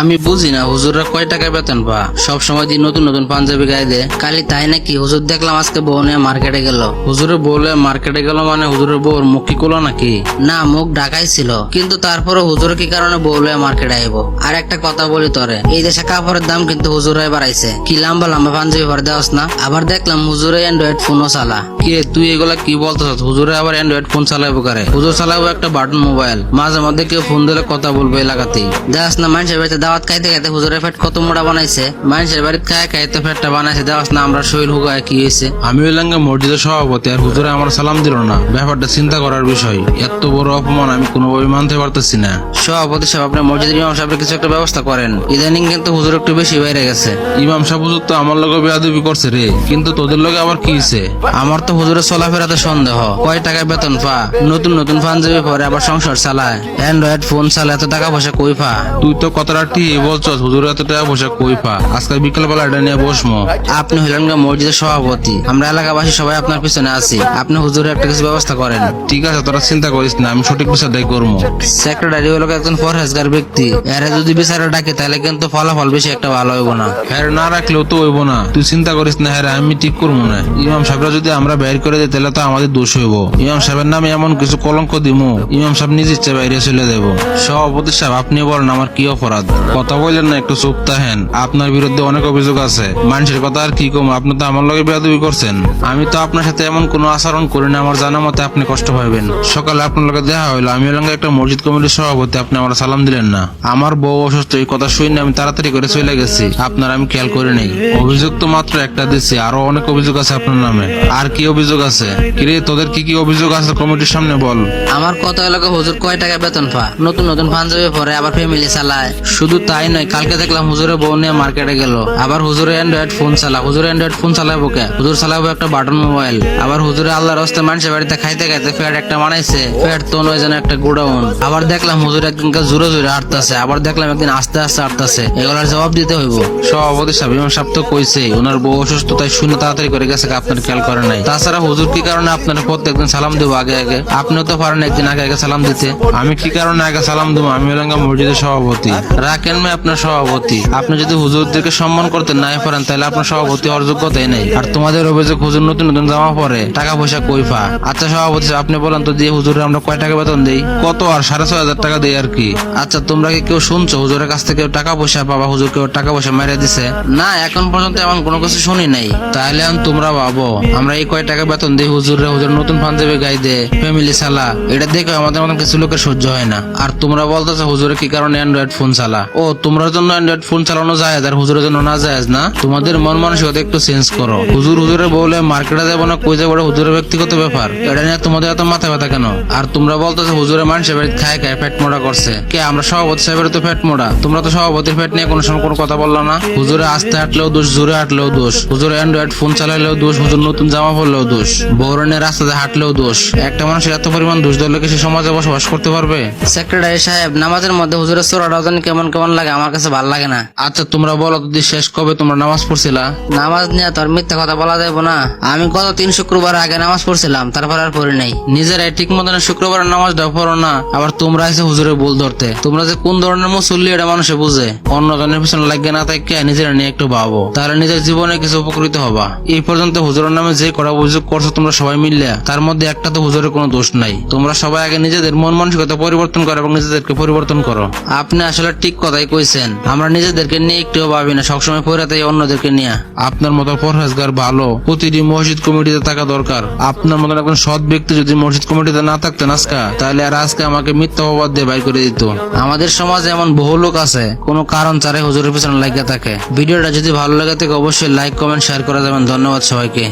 আমি বুঝি না হুজুররা কয় টাকা বেতন পা সব সময় দিন নতুন নতুন পাঞ্জাবি গায়ে দেয়। কালি তাই নাকি হুজুর দেখলাম আজকে বউ নিয়ে মার্কেটে গেল। হুজুরের বউ নিয়ে মার্কেটে গেল মানে হুজুরের বউর মুখ কি কোলো নাকি? না, মুখ ঢাকাই ছিল, কিন্তু তারপরে হুজুর কি কারণে বউ নিয়ে মার্কেটে আইবো? আর একটা কথা বলি তোরে, এই দেশে কাপড়ের দাম কিন্তু হুজুরাই বাড়াইছে। কি লম্বা লম্বা পাঞ্জাবি ভরে দেওয়াস না? আবার দেখলাম হুজুরে অ্যান্ড্রয়েড ফোনও চালা। কি রে তুই এগুলা কি বলতেছ? হুজুরে আবার অ্যান্ড্রয়েড ফোন চালাইবো কারে? হুজুর চালাবো একটা বাটন মোবাইল। মাঝে মধ্যে কেউ ফোন দিলে কথা বলবে এলাকাতেই। দেখাস না মানুষের বাড়িতে দাওয়াত খাইতে খাইতে হুজুরের পেট কত মোটা বানাইছে। মানুষের বাড়িতে খায় খাইতে পেটটা বানাইছে। দেখাস না আমরা শরীর হুগায় কি হয়েছে। আমি হইলাম মসজিদের সভাপতি আর হুজুরে আমার সালাম দিল না। ব্যাপারটা চিন্তা করার বিষয়। এত বড় অপমান আমি কোনোভাবে মানতে পারতেছি না। সভাপতি সাহেব, আপনি মসজিদের ইমাম সাহেবের কিছু একটা ব্যবস্থা করেন। ইদানিং কিন্তু হুজুর একটু বেশি বাইরে গেছে। ইমাম সাহেব হুজুর তো আমার লগে বেয়াদবি করছে রে, কিন্তু তোদের লগে আবার কি হইছে? আমার তো হুজুরের চলাফেরাতে সন্দেহ। কয় টাকা বেতন পা, নতুন নতুন পাঞ্জাবি পরে, আবার সংসার চালায়, অ্যান্ড্রয়েড ফোন চালায়, এত টাকা পয়সা কই পা? তুই তো কথাটা ঠিক বলছস, হুজুর এত টাকা পয়সা কই পা? আজকে বিকেল বেলা এটা নিয়ে বসমো। আপনি হইলেন মসজিদের সভাপতি, আমরা এলাকাবাসী সবাই আপনার পিছনে আছি। আপনি হুজুরের একটা কিছু ব্যবস্থা করেন। ঠিক আছে, তোরা চিন্তা করিস না, আমি সঠিক বিচারটাই করবো। সেক্রেটারি হলো একজন পরহেজগার ব্যক্তি। এরা যদি বিচারে ডাকে তাহলে কিন্তু ফলাফল বেশি একটা ভালো হইব না। হ্যাঁ না রাখলেও তো হইব না, তুই চিন্তা করিস না। হ্যাঁ আমি ঠিক করবো না। ইমাম সাহেবরা যদি আমরা বাইর করে দিই তাহলে তো আমাদের দোষ হইব। ইমাম সাহেবের নামে এমন কিছু কলঙ্ক দিমু, ইমাম সাহেব নিজ ইচ্ছে বাইরে চলে দেবো। সভাপতি সাহেব, আপনি বলেন আমার কি অপরাধ? কথা বললেন না, একটু চুপ থাকেন। আপনার বিরুদ্ধে অনেক অভিযোগ আছে। মানুষের কথা আর কি কম, আপনি তো আমার লগে বেয়াদবি করছেন। আমি তো আপনার সাথে এমন কোনো আচরণ করি না। আমার জানা মতে আপনি কষ্ট পাইবেন। সকালে আপনার লগে দেখা হইলো, আমি হলাম একটা মসজিদ কমিটির সভাপতি, আপনি আমার সালাম দিলেন না। আমার বউ অসুস্থ, এই কথা শুনে আমি তাড়াতাড়ি করে চলে গেছি। আপনার আমি খেয়াল করি নাই। অভিযোগ তো মাত্র একটা দিচ্ছি, আরো অনেক অভিযোগ আছে আপনার নামে। আর কি অভিযোগ আছে? কিরে তোদের কি কি অভিযোগ আছে কমিটির সামনে বল। আমার কত এলাকা হুজুর কয় টাকা বেতন পা, নতুন নতুন পাঞ্জাবি পরে, আবার ফ্যামিলি চালায়। শুধু তাই নয়, কালকে দেখলাম হুজুরের বউ নিয়ে মার্কেটে গেল। আবার হুজুরে অ্যান্ড্রয়েড ফোন চালা। হুজুরে অ্যান্ড্রয়েড ফোন চালাবো কে? হুজুর চালাবো একটা বাটন মোবাইল। আবার হুজুরে আল্লাহর রাস্তায় মানুষের বাড়িতে খাইতে খাইতে ফ্যাট একটা বানাইছে। ফ্যাট তো নয় যেন একটা গোডাউন। আবার দেখলাম হুজুর একদিনকে জোরে জোরে হাঁটতেছে, আবার দেখলাম একদিন আস্তে আস্তে হাঁটতেছে। এগুলার জবাব দিতে হইব। সভাপতি সাহেব, ইমাম সাহেব তো কইছে ওনার বউ অসুস্থ, তাই শুনে তাড়াতাড়ি করে গেছে, আপনার খেয়াল করে নাই। তাছাড়া হুজুর কি কারণে আপনার প্রত্যেকদিন সালাম দেবো আগে আগে? আপনিও তো পারেন একদিন আগে আগে সালাম দিতে। আমি কি কারণে আগে সালাম দেবো? আমি হলাম মসজিদের সভাপতি। রাখেন ভাই আপনার সভাপতি। আপনি যদি হুজুরদেরকে সম্মান করতে নাই পারেন তাহলে আপনার সভাপতি হওয়ার যোগ্যতাই নেই। আর তোমাদের অভিযোগ হুজুর নতুন নতুন জামা পরে, টাকা পয়সা কই পা? আচ্ছা সভাপতি সাহেব, আপনি বলেন তো দিয়ে হুজুরে আমরা কয় টাকা বেতন দেই? কত? আর 6,500 টাকা দেই আর কি। আচ্ছা, তোমরা কি কেউ শুনছো হুজুরের কাছ থেকে টাকা পয়সা পাবা? হুজুর কেউ টাকা পয়সা মেরে দিছে? না, এখন পর্যন্ত এমন কোনো কিছু শুনি নাই। তাহলে এখন তোমরা ভাবো আমরা এই কয় টাকা বেতন দিই হুজুরে, হুজুর নতুন পাঞ্জাবি গাই দে, ফ্যামিলি চালা, এটা দেখে আমাদের মতন কিছু লোকের সহ্য হয় না। আর তোমরা বলতেছো হুজুরে কি কারণে অ্যান্ড্রয়েড ফোন চালা? ও, তোমরা জন্য অ্যান্ড্রয়েড ফোন চালানো যায় আর হুজুরের জন্য না যায় না? তোমাদের মন মানসিকতা একটু চেঞ্জ করো। হুজুরে বলে মার্কেটে যাবো না, কই যাবো, হুজুরের ব্যক্তিগত ব্যাপার। এটা নিয়ে তোমাদের এত মাথা ব্যথা কেন? আর তোমরা বলতেছো হুজুরে মানুষের বাড়িতে খায় খায় পেট মোড়া করছে। কে? আমরা সভাপতি সাহেবের তো পেট মোড়া। তোমরা তো সভাপতির পেট নিয়ে কোনো সময় কোনো কথা বললো না। হুজুরে আস্তে হাঁটলেও দোষ, জোরে হাঁটলেও দোষ। হুজুরে অ্যান্ড্রয়েড ফোন চালাইলেও দোষ, হুজুর নতুন জামা পরলেও দোষ, বৌরনের রাস্তাতে হাঁটলেও দোষ। একটা মানুষের এত পরিমাণ দোষ ধরলে কি সে সমাজে বসবাস করতে পারবে? সেক্রেটারি সাহেব, নামাজের মধ্যে হুজুরের চোরাটাও জানি কেমন কেমন লাগে, আমার কাছে ভালো লাগে না। আচ্ছা তোমরা বলো তো, শেষ কবে তোমরা নামাজ পড়ছিলা? নামাজ নিয়ে তোর মিথ্যা কথা বলা যাবো না। আমি গত 3 শুক্রবার আগে নামাজ পড়ছিলাম, তারপর আর পড়ি নাই। নিজেরাই ঠিক মতন শুক্রবারের নামাজটা পড়ো না, আবার তোমরা এসে হুজুরের ভুল ধরতে। তোমরা যে কোন ধরনের মুসল্লি এটা মানুষে বুঝে। অন্যজনের পিছনে লাগিয়ে না থাকে নিজেরা নিয়ে একটু ভাবো, তাহলে নিজের জীবনে কিছু উপকৃত হবা। এই পর্যন্ত হুজুরের নামে যে কড়া অভিযোগ করছো তোমরা সবাই মিললে, তার মধ্যে একটা তো হুজুরের কোনো দোষ নাই। তোমরা সবাই আগে নিজেদের মন মানসিকতা পরিবর্তন করো এবং নিজেদেরকে পরিবর্তন করো। আপনি আসলে ঠিক কথাই কইছেন। আমরা নিজেদেরকে নিয়ে একটু ভাবি না, সবসময় পড়াতেই অন্যদেরকে নিয়ে। আপনার মতো পরহেজগার ভালো প্রতিটি মসজিদ কমিটিতে থাকা দরকার। আপনার মতো একজন সৎ ব্যক্তি যদি মসজিদ কমিটিতে না থাকতেন আজকে, তাহলে আর আজকে আমাকে মিথ্যা অপবাদ দিয়ে বাইর করে দিত। আমাদের সমাজে এমন বহু লোক আছে কোনো কারণ ছাড়াই হুজুরের পিছনে লাগিয়ে থাকে। ভিডিওটা যদি ভালো লাগে থাকে অবশ্যই লাইক, কমেন্ট, শেয়ার করে যাবেন। ধন্যবাদ সবাইকে।